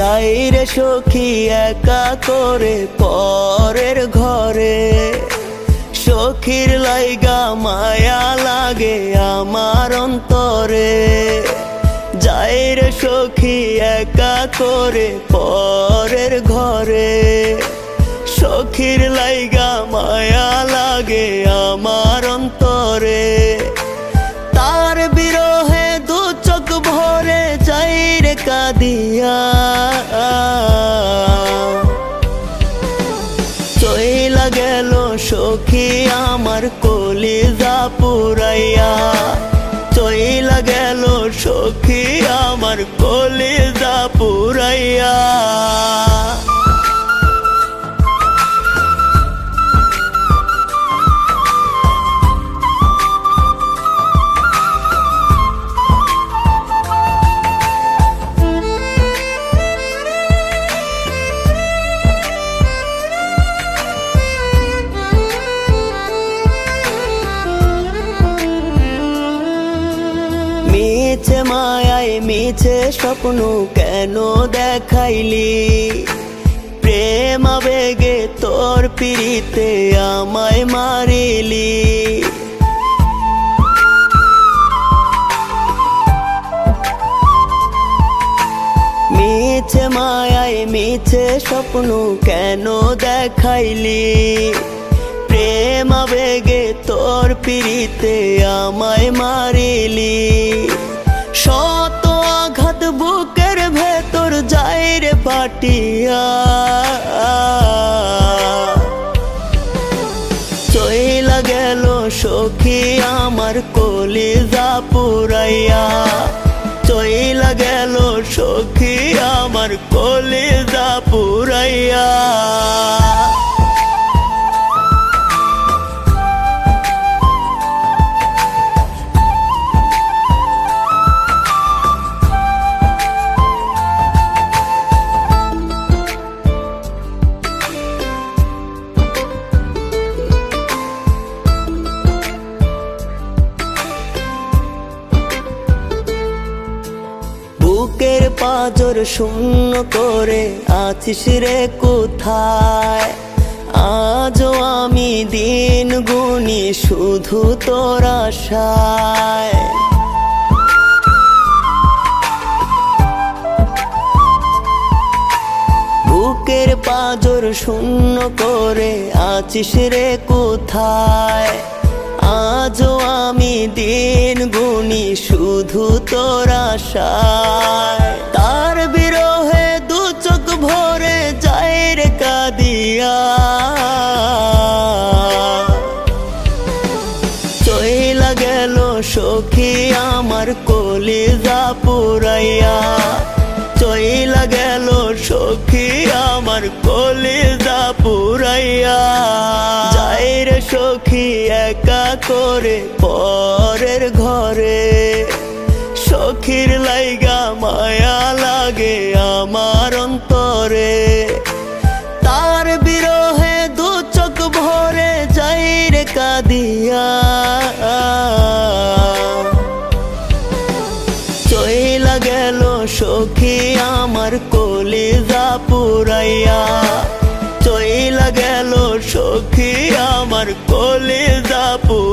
যাই রে সখী একা করে পরের ঘরে, সখীর লাইগা মায়া লাগে আমার অন্তরে। যাই রে সখী একা করে পরের ঘরে, সখীর লাইগা মায়া লাগে আমার অন্তরে। তার বিরহে দু চোখ ভরে যাই রে কাঁদিয়া, চইলা গেল সখী আমার কলিজা পুরাইয়া, চইলা গেল সখী আমার কলিজা পুরাইয়া। মিছে মায়ায় মিছে স্বপ্ন কেন দেখাইলি, প্রেম আবেগে তোর পিরিতে আমায় মারিলি। মিছে মায়ায় মিছে স্বপ্ন কেন দেখাইলি, প্রেম আবেগে তোর পিরিতে আমায় মারিলি। শত আঘাত বুকের ভেতর যাই রে ফাটিয়া, চইলা গেল সখী আমার কলিজা পুরাইয়া, চইলা গেল সখী আমার কলিজা পুরাইয়া। বুকের পাঁজর শূন্য করে আছিস রে কোথায়, আজও আমি দিন গুনি শুধু তোর আশায়। বুকের পাঁজর শূন্য করে আছিস রে কোথায়, আজও আমি দিন গুনি শুধু তোর আশায়। তার বিরহে দু চোখ ভরে যাই রে কাঁদিয়া, চইলা গেল সখী আমার কলিজা পুরাইয়া, চইলা গেল সখী আমার কলিজা পুরাইয়া। যাই রে সখী একা করে পরের ঘরে, সখীর লাইগা মায়া লাগে আমার অন্তরে। তার বিরহে দু চোখ ভরে যাই রে কাঁদিয়া, চইলা গেল সখী আমার কলিজা পুরাইয়া, চইলা গেল সখী আমার কলিজা পুরাইয়া।